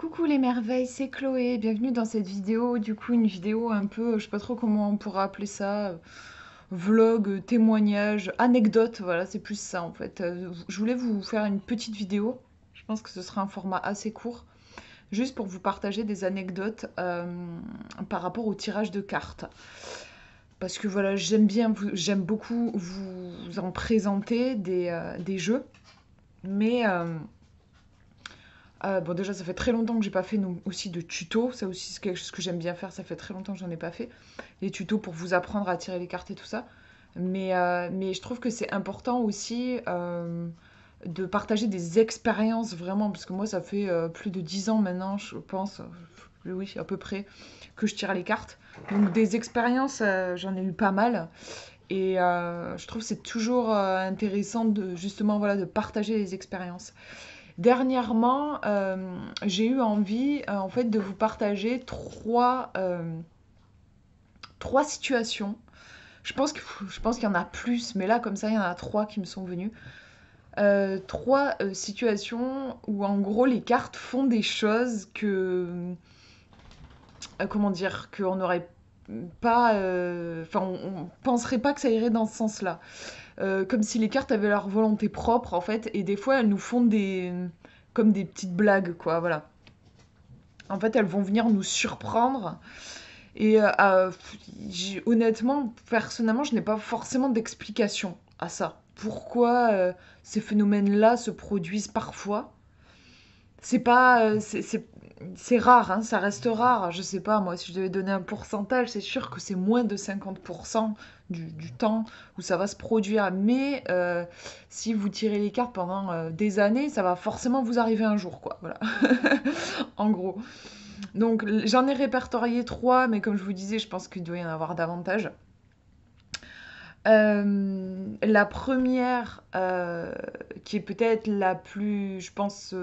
Coucou les merveilles, c'est Chloé, bienvenue dans cette vidéo. Du coup, une vidéo un peu, je sais pas trop comment on pourra appeler ça, vlog, témoignage, anecdote, voilà, c'est plus ça en fait. Je voulais vous faire une petite vidéo, je pense que ce sera un format assez court, juste pour vous partager des anecdotes par rapport au tirage de cartes. Parce que voilà, j'aime beaucoup vous en présenter des jeux, mais bon, déjà, ça fait très longtemps que j'ai pas fait aussi de tutos. Ça aussi, c'est quelque chose que j'aime bien faire. Ça fait très longtemps que j'en ai pas fait. Les tutos pour vous apprendre à tirer les cartes et tout ça. Mais je trouve que c'est important aussi de partager des expériences vraiment. Parce que moi, ça fait plus de 10 ans maintenant, je pense. Oui, à peu près, que je tire les cartes. Donc, des expériences, j'en ai eu pas mal. Et je trouve que c'est toujours intéressant de justement voilà, de partager les expériences. Dernièrement, j'ai eu envie en fait de vous partager trois situations. Je pense qu'il y en a plus, mais là comme ça il y en a trois qui me sont venues. Trois situations où en gros les cartes font des choses que comment dire qu'on n'aurait pas, enfin on penserait pas que ça irait dans ce sens-là. Comme si les cartes avaient leur volonté propre en fait, et des fois elles nous font comme des petites blagues quoi, voilà. En fait, elles vont venir nous surprendre. Et honnêtement, personnellement, je n'ai pas forcément d'explication à ça. Pourquoi ces phénomènes-là se produisent parfois. C'est pas, c'est rare, hein, ça reste rare. Je sais pas, moi, si je devais donner un pourcentage, c'est sûr que c'est moins de 50% du temps où ça va se produire. Mais si vous tirez les cartes pendant des années, ça va forcément vous arriver un jour, quoi. Voilà, en gros. Donc j'en ai répertorié trois, mais comme je vous disais, je pense qu'il doit y en avoir davantage. La première, qui est peut-être la plus, je pense,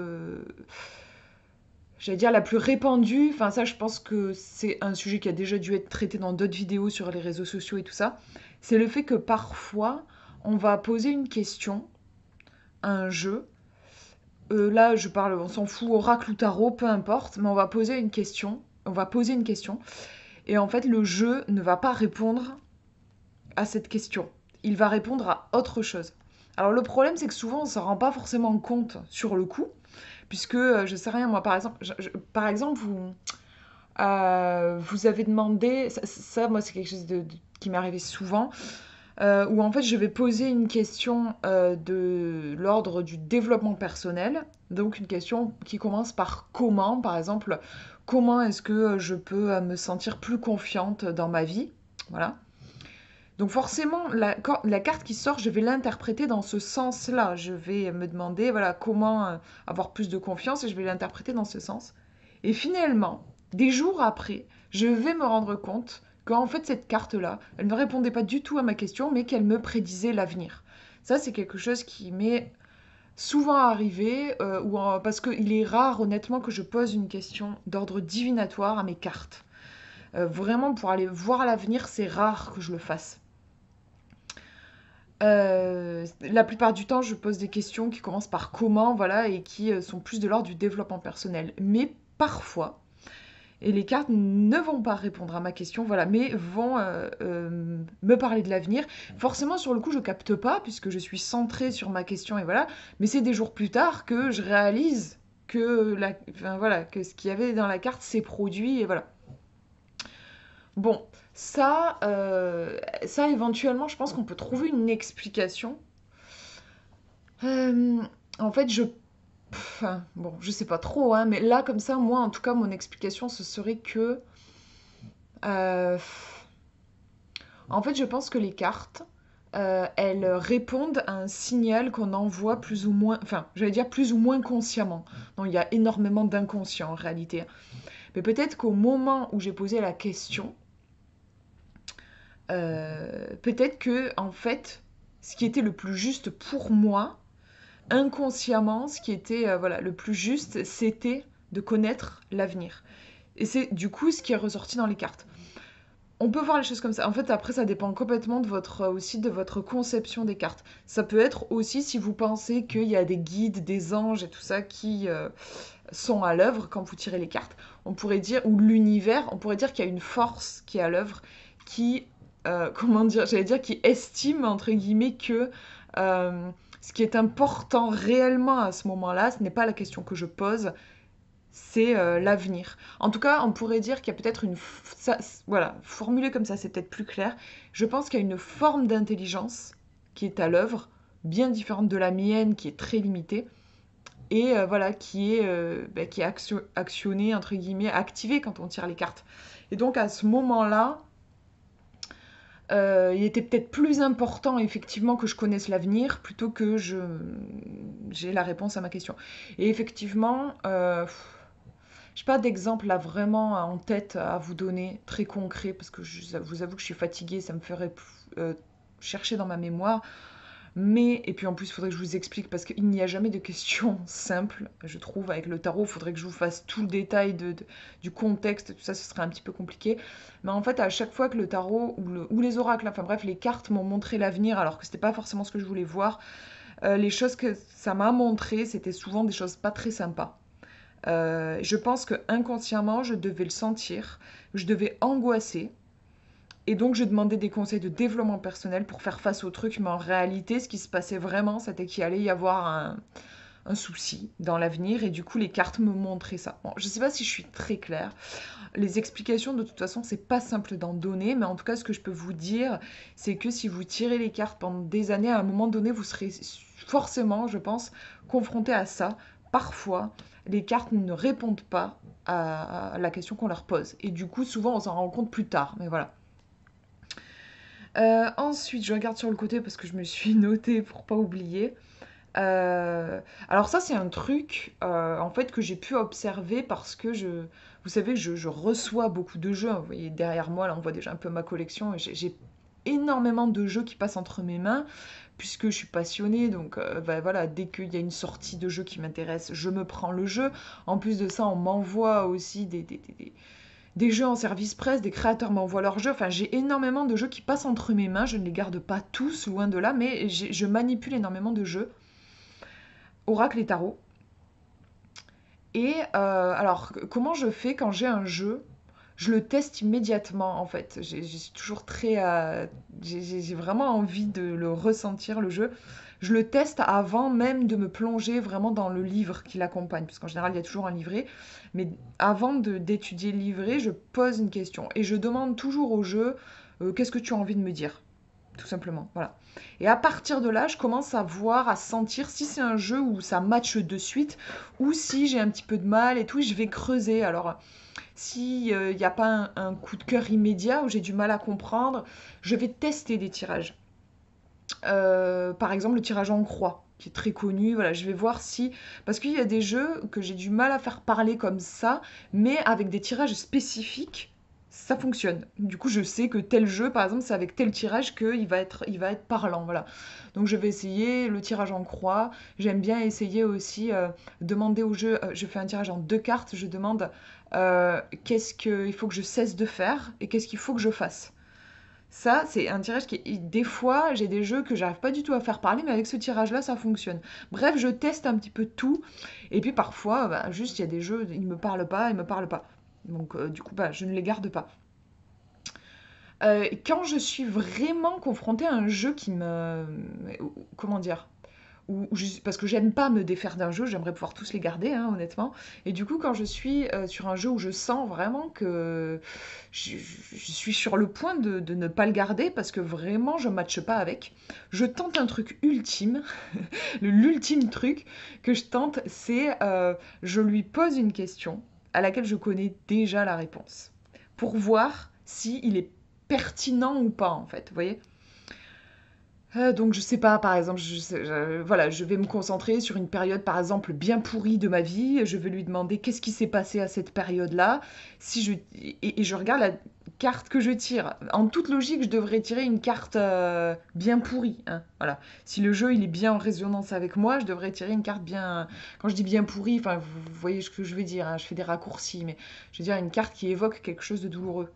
j'allais dire la plus répandue, enfin ça je pense que c'est un sujet qui a déjà dû être traité dans d'autres vidéos sur les réseaux sociaux et tout ça, c'est le fait que parfois on va poser une question à un jeu. Là je parle, on s'en fout, oracle ou tarot, peu importe, mais on va poser une question. On va poser une question. Et en fait, le jeu ne va pas répondre à cette question. Il va répondre à autre chose. Alors le problème, c'est que souvent, on ne s'en rend pas forcément compte sur le coup, puisque, je sais rien, moi, par exemple, par exemple vous avez demandé, moi, c'est quelque chose qui m'est arrivé souvent, où en fait, je vais poser une question de l'ordre du développement personnel, donc une question qui commence par comment, par exemple, comment est-ce que je peux me sentir plus confiante dans ma vie, voilà. Donc forcément, la carte qui sort, je vais l'interpréter dans ce sens-là. Je vais me demander, voilà, comment avoir plus de confiance et je vais l'interpréter dans ce sens. Et finalement, des jours après, je vais me rendre compte qu'en fait, cette carte-là, elle ne répondait pas du tout à ma question, mais qu'elle me prédisait l'avenir. Ça, c'est quelque chose qui m'est souvent arrivé, parce qu'il est rare, honnêtement, que je pose une question d'ordre divinatoire à mes cartes. Vraiment, pour aller voir l'avenir, c'est rare que je le fasse. La plupart du temps, je pose des questions qui commencent par comment, voilà, et qui sont plus de l'ordre du développement personnel. Mais parfois, et les cartes ne vont pas répondre à ma question, voilà, mais vont me parler de l'avenir. Forcément, sur le coup, je capte pas, puisque je suis centrée sur ma question, et voilà. Mais c'est des jours plus tard que je réalise que, enfin, voilà, que ce qu'il y avait dans la carte s'est produit, et voilà. Bon, ça éventuellement, je pense qu'on peut trouver une explication. Euh, En fait, enfin, bon, je sais pas trop, hein, mais là, comme ça, moi, en tout cas, mon explication, ce serait que... euh, en fait, je pense que les cartes, elles répondent à un signal qu'on envoie plus ou moins... Enfin, j'allais dire plus ou moins consciemment. Non, il y a énormément d'inconscient, en réalité. Mais peut-être qu'au moment où j'ai posé la question, peut-être que, en fait, ce qui était le plus juste pour moi, inconsciemment, ce qui était voilà, le plus juste, c'était de connaître l'avenir. Et c'est du coup ce qui est ressorti dans les cartes. On peut voir les choses comme ça. En fait, après, ça dépend complètement de votre, aussi de votre conception des cartes. Ça peut être aussi si vous pensez qu'il y a des guides, des anges et tout ça qui sont à l'œuvre quand vous tirez les cartes. On pourrait dire, ou l'univers, on pourrait dire qu'il y a une force qui est à l'œuvre qui, comment dire, j'allais dire, qui estime, entre guillemets, que ce qui est important réellement à ce moment-là, ce n'est pas la question que je pose, c'est l'avenir. En tout cas, on pourrait dire qu'il y a peut-être une... voilà, formulé comme ça, c'est peut-être plus clair. Je pense qu'il y a une forme d'intelligence qui est à l'œuvre, bien différente de la mienne, qui est très limitée, et voilà, qui est actionnée, entre guillemets, activée quand on tire les cartes. Et donc, à ce moment-là, il était peut-être plus important, effectivement, que je connaisse l'avenir, plutôt que j'ai la réponse à ma question. Et effectivement... j'ai pas d'exemple là vraiment en tête à vous donner, très concret, parce que je vous avoue que je suis fatiguée, ça me ferait chercher dans ma mémoire. Mais, et puis en plus, il faudrait que je vous explique, parce qu'il n'y a jamais de questions simples, je trouve, avec le tarot. Il faudrait que je vous fasse tout le détail du contexte, tout ça, ce serait un petit peu compliqué. Mais en fait, à chaque fois que le tarot, ou les oracles, enfin bref, les cartes m'ont montré l'avenir, alors que c'était pas forcément ce que je voulais voir, les choses que ça m'a montré, c'était souvent des choses pas très sympas. Je pense que inconsciemment, je devais le sentir, je devais angoisser, et donc je demandais des conseils de développement personnel pour faire face au truc, mais en réalité, ce qui se passait vraiment, c'était qu'il allait y avoir un souci dans l'avenir, et du coup, les cartes me montraient ça. Bon, je sais pas si je suis très claire. Les explications, de toute façon, c'est pas simple d'en donner, mais en tout cas, ce que je peux vous dire, c'est que si vous tirez les cartes pendant des années, à un moment donné, vous serez forcément, je pense, confronté à ça. Parfois, les cartes ne répondent pas à la question qu'on leur pose. Et du coup, souvent, on s'en rend compte plus tard. Mais voilà. Ensuite, je regarde sur le côté parce que je me suis notée pour pas oublier. Alors ça, c'est un truc, en fait, que j'ai pu observer parce que vous savez, je reçois beaucoup de jeux, hein. Vous voyez derrière moi, là, on voit déjà un peu ma collection. J'ai énormément de jeux qui passent entre mes mains, puisque je suis passionnée. Donc, bah, voilà, dès qu'il y a une sortie de jeu qui m'intéresse, je me prends le jeu. En plus de ça, on m'envoie aussi des jeux en service presse, des créateurs m'envoient leurs jeux. Enfin, j'ai énormément de jeux qui passent entre mes mains. Je ne les garde pas tous, loin de là, mais je manipule énormément de jeux. Oracle et tarot. Et alors, comment je fais quand j'ai un jeu? Je le teste immédiatement, en fait. J'ai toujours très... j'ai vraiment envie de le ressentir, le jeu. Je le teste avant même de me plonger vraiment dans le livre qui l'accompagne, parce qu'en général, il y a toujours un livret. Mais avant d'étudier le livret, je pose une question. Et je demande toujours au jeu, qu'est-ce que tu as envie de me dire? Tout simplement, voilà. Et à partir de là, je commence à voir, à sentir si c'est un jeu où ça matche de suite ou si j'ai un petit peu de mal et tout, je vais creuser. Alors, s'il n'y a pas un coup de cœur immédiat où j'ai du mal à comprendre, je vais tester des tirages. Par exemple, le tirage en croix, qui est très connu. Voilà, je vais voir si... Parce qu'il y a des jeux que j'ai du mal à faire parler comme ça, mais avec des tirages spécifiques, ça fonctionne. Du coup, je sais que tel jeu, par exemple, c'est avec tel tirage qu'il va être parlant. Voilà. Donc, je vais essayer le tirage en croix. J'aime bien essayer aussi, demander au jeu... je fais un tirage en 2 cartes. Je demande qu'est-ce qu'il faut que je cesse de faire et qu'est-ce qu'il faut que je fasse. Ça, c'est un tirage qui est... Des fois, j'ai des jeux que j'arrive pas du tout à faire parler, mais avec ce tirage-là, ça fonctionne. Bref, je teste un petit peu tout. Et puis parfois, bah, juste, il y a des jeux, ils me parlent pas, ils me parlent pas. Donc, du coup, bah, je ne les garde pas. Quand je suis vraiment confrontée à un jeu qui me... Comment dire? Parce que j'aime pas me défaire d'un jeu, j'aimerais pouvoir tous les garder, hein, honnêtement. Et du coup, quand je suis sur un jeu où je sens vraiment que je suis sur le point de ne pas le garder parce que vraiment je ne matche pas avec, je tente un truc ultime. L'ultime truc que je tente, c'est je lui pose une question à laquelle je connais déjà la réponse pour voir s'il est pertinent ou pas, en fait, vous voyez. Donc je sais pas, par exemple, voilà, je vais me concentrer sur une période, par exemple, bien pourrie de ma vie. Je vais lui demander qu'est-ce qui s'est passé à cette période-là. Et je regarde la carte que je tire. En toute logique, je devrais tirer une carte bien pourrie, hein, voilà. Si le jeu il est bien en résonance avec moi, je devrais tirer une carte bien... Quand je dis bien pourrie, enfin, vous voyez ce que je veux dire, hein, je fais des raccourcis, mais je veux dire une carte qui évoque quelque chose de douloureux.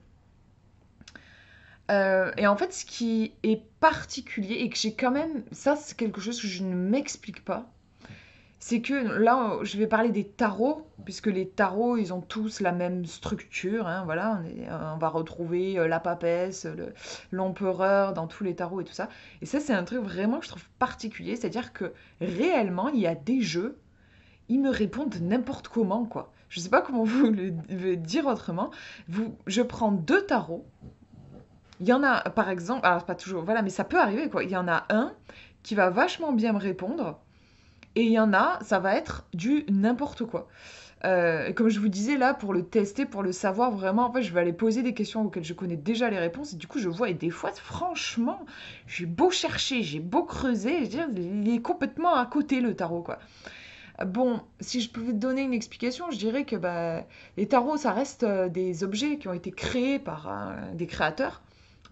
Et en fait, ce qui est particulier et que j'ai quand même, ça c'est quelque chose que je ne m'explique pas, c'est que là, je vais parler des tarots, puisque les tarots, ils ont tous la même structure, hein, voilà, on va retrouver la papesse, l'empereur dans tous les tarots et tout ça. Et ça, c'est un truc vraiment que je trouve particulier, c'est-à-dire que réellement, il y a des jeux, ils me répondent n'importe comment, quoi. Je sais pas comment vous le dire autrement. Je prends deux tarots. Il y en a, par exemple, alors pas toujours, voilà, mais ça peut arriver, quoi. Il y en a un qui va vachement bien me répondre, et il y en a, ça va être du n'importe quoi. Et comme je vous disais là, pour le tester, pour le savoir vraiment, en fait, je vais aller poser des questions auxquelles je connais déjà les réponses, et du coup, je vois, et des fois, franchement, j'ai beau chercher, j'ai beau creuser, je veux dire, il est complètement à côté le tarot, quoi. Bon, si je pouvais te donner une explication, je dirais que bah, les tarots, ça reste des objets qui ont été créés par des créateurs.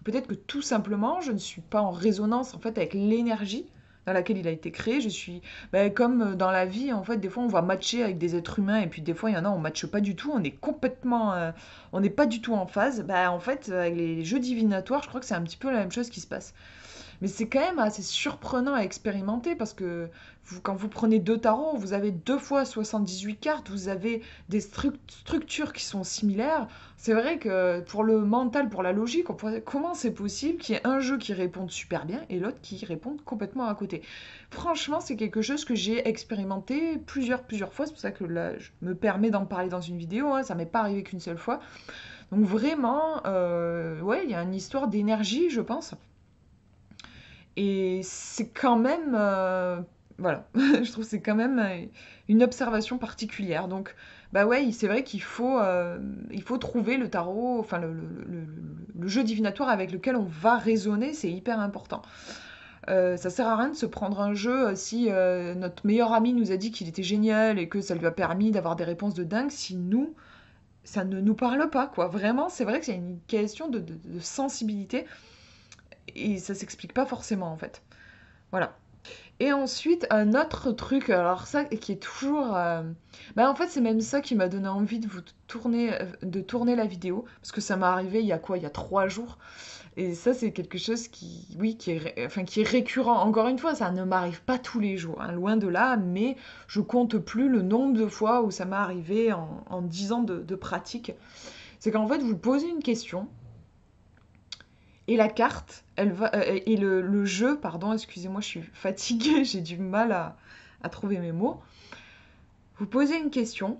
Peut-être que tout simplement, je ne suis pas en résonance en fait avec l'énergie dans laquelle il a été créé. Je suis bah, comme dans la vie, en fait, des fois on va matcher avec des êtres humains et puis des fois il y en a on matche pas du tout, on est complètement, on n'est pas du tout en phase. Bah en fait, avec les jeux divinatoires, je crois que c'est un petit peu la même chose qui se passe. Mais c'est quand même assez surprenant à expérimenter parce que quand vous prenez deux tarots, vous avez deux fois 78 cartes, vous avez des structures qui sont similaires. C'est vrai que pour le mental, pour la logique, comment c'est possible qu'il y ait un jeu qui réponde super bien et l'autre qui réponde complètement à côté. Franchement, c'est quelque chose que j'ai expérimenté plusieurs fois. C'est pour ça que là, je me permets d'en parler dans une vidéo. Hein, ça m'est pas arrivé qu'une seule fois. Donc vraiment, ouais, il y a une histoire d'énergie, je pense. Et c'est quand même, voilà, je trouve que c'est quand même une observation particulière. Donc, bah ouais, c'est vrai il faut trouver le tarot, enfin le jeu divinatoire avec lequel on va raisonner, c'est hyper important. Ça sert à rien de se prendre un jeu si notre meilleur ami nous a dit qu'il était génial et que ça lui a permis d'avoir des réponses de dingue, si nous, ça ne nous parle pas, quoi. Vraiment, c'est vrai que c'est une question de sensibilité et ça s'explique pas forcément, en fait. Voilà. Et ensuite, un autre truc, alors ça qui est toujours... bah en fait, c'est même ça qui m'a donné envie de tourner la vidéo, parce que ça m'est arrivé il y a quoi? Il y a 3 jours. Et ça, c'est quelque chose qui, oui, enfin, qui est récurrent. Encore une fois, ça ne m'arrive pas tous les jours, hein, loin de là, mais je compte plus le nombre de fois où ça m'est arrivé en 10 ans de pratique. C'est qu'en fait, vous posez une question, et la carte, et le jeu, pardon, excusez-moi, je suis fatiguée, j'ai du mal à trouver mes mots. Vous posez une question,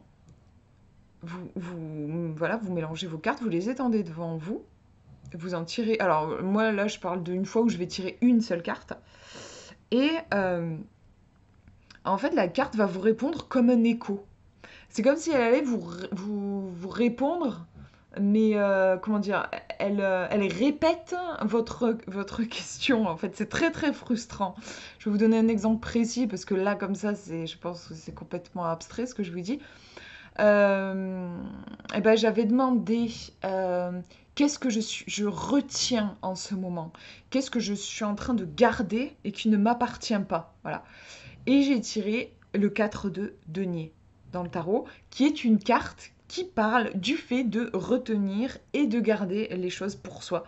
voilà, vous mélangez vos cartes, vous les étendez devant vous, vous en tirez. Alors, moi, là, je parle d'une fois où je vais tirer une seule carte. Et en fait, la carte va vous répondre comme un écho. C'est comme si elle allait vous répondre, mais comment dire, elle répète votre question. En fait, c'est très très frustrant. Je vais vous donner un exemple précis parce que là, comme ça, je pense que c'est complètement abstrait ce que je vous dis. Et ben, j'avais demandé qu'est-ce que je retiens en ce moment, qu'est-ce que je suis en train de garder et qui ne m'appartient pas. Voilà. Et j'ai tiré le 4 de denier dans le tarot, qui est une carte qui parle du fait de retenir et de garder les choses pour soi.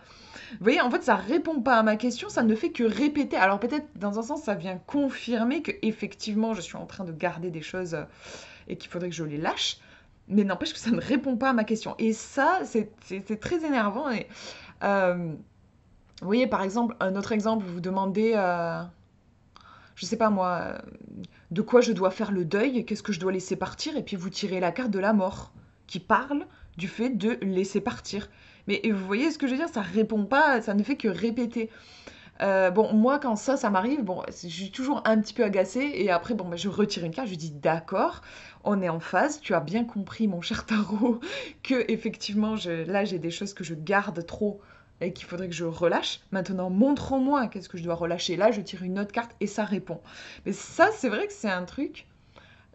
Vous voyez, en fait, ça répond pas à ma question, ça ne fait que répéter. Alors peut-être, dans un sens, ça vient confirmer que effectivement, je suis en train de garder des choses et qu'il faudrait que je les lâche. Mais n'empêche que ça ne répond pas à ma question. Et ça, c'est très énervant. Et, vous voyez, par exemple, un autre exemple, vous vous demandez, je sais pas moi, de quoi je dois faire le deuil, qu'est-ce que je dois laisser partir, et puis vous tirez la carte de la mort, qui parle du fait de laisser partir. Mais vous voyez ce que je veux dire, ça répond pas, ça ne fait que répéter. Bon, moi, quand ça m'arrive, bon, je suis toujours un petit peu agacée, et après, bon, bah, je retire une carte, je dis d'accord, on est en phase, tu as bien compris, mon cher tarot, que effectivement, là, j'ai des choses que je garde trop et qu'il faudrait que je relâche. Maintenant, montre-moi qu'est-ce que je dois relâcher. Là, je tire une autre carte et ça répond. Mais ça, c'est vrai que c'est un truc.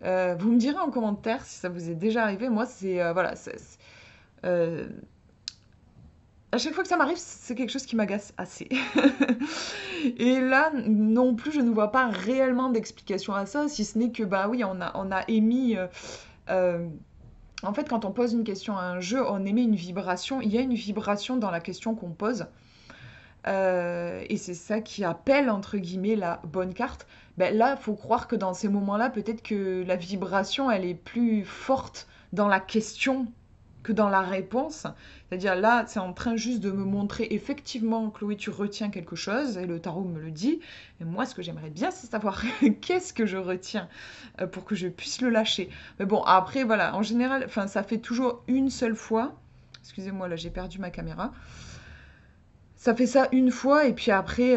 Vous me direz en commentaire si ça vous est déjà arrivé. Moi, voilà, euh, à chaque fois que ça m'arrive, c'est quelque chose qui m'agace assez. Et là, non plus, je ne vois pas réellement d'explication à ça, si ce n'est que, bah oui, on a émis... euh, en fait, quand on pose une question à un jeu, on émet une vibration. Il y a une vibration dans la question qu'on pose. Et c'est ça qui appelle, entre guillemets, la bonne carte. Ben là, il faut croire que dans ces moments-là, peut-être que la vibration, elle est plus forte dans la question que dans la réponse. C'est-à-dire là, c'est en train juste de me montrer effectivement, Chloé, tu retiens quelque chose, et le tarot me le dit. Et moi, ce que j'aimerais bien, c'est savoir qu'est-ce que je retiens pour que je puisse le lâcher. Mais bon, après, voilà, en général, enfin, ça fait toujours une seule fois. Excusez-moi, là, j'ai perdu ma caméra. Ça fait ça une fois et puis après,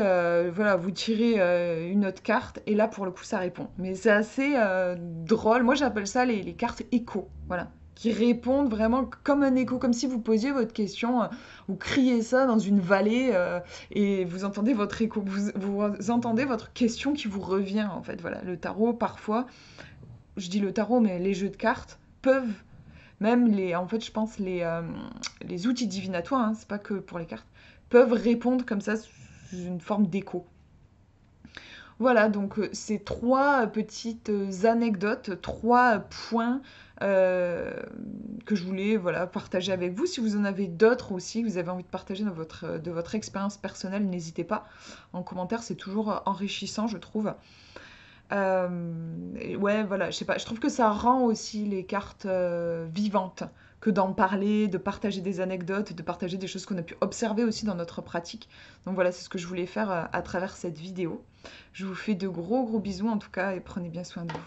voilà, vous tirez une autre carte et là, pour le coup, ça répond. Mais c'est assez drôle. Moi, j'appelle ça les cartes écho, voilà, qui répondent vraiment comme un écho, comme si vous posiez votre question, vous criez ça dans une vallée et vous entendez votre écho, vous entendez votre question qui vous revient, en fait. Voilà, le tarot, parfois, je dis le tarot, mais les jeux de cartes peuvent, même en fait, je pense, les outils divinatoires, hein, c'est pas que pour les cartes, peuvent répondre comme ça sous une forme d'écho. Voilà, donc ces trois petites anecdotes, trois points euh, que je voulais voilà, partager avec vous. Si vous en avez d'autres aussi, que vous avez envie de partager de votre expérience personnelle, n'hésitez pas. En commentaire, c'est toujours enrichissant, je trouve. Ouais, voilà, je sais pas, je trouve que ça rend aussi les cartes vivantes que d'en parler, de partager des anecdotes, de partager des choses qu'on a pu observer aussi dans notre pratique. Donc voilà, c'est ce que je voulais faire à travers cette vidéo. Je vous fais de gros gros bisous en tout cas et prenez bien soin de vous.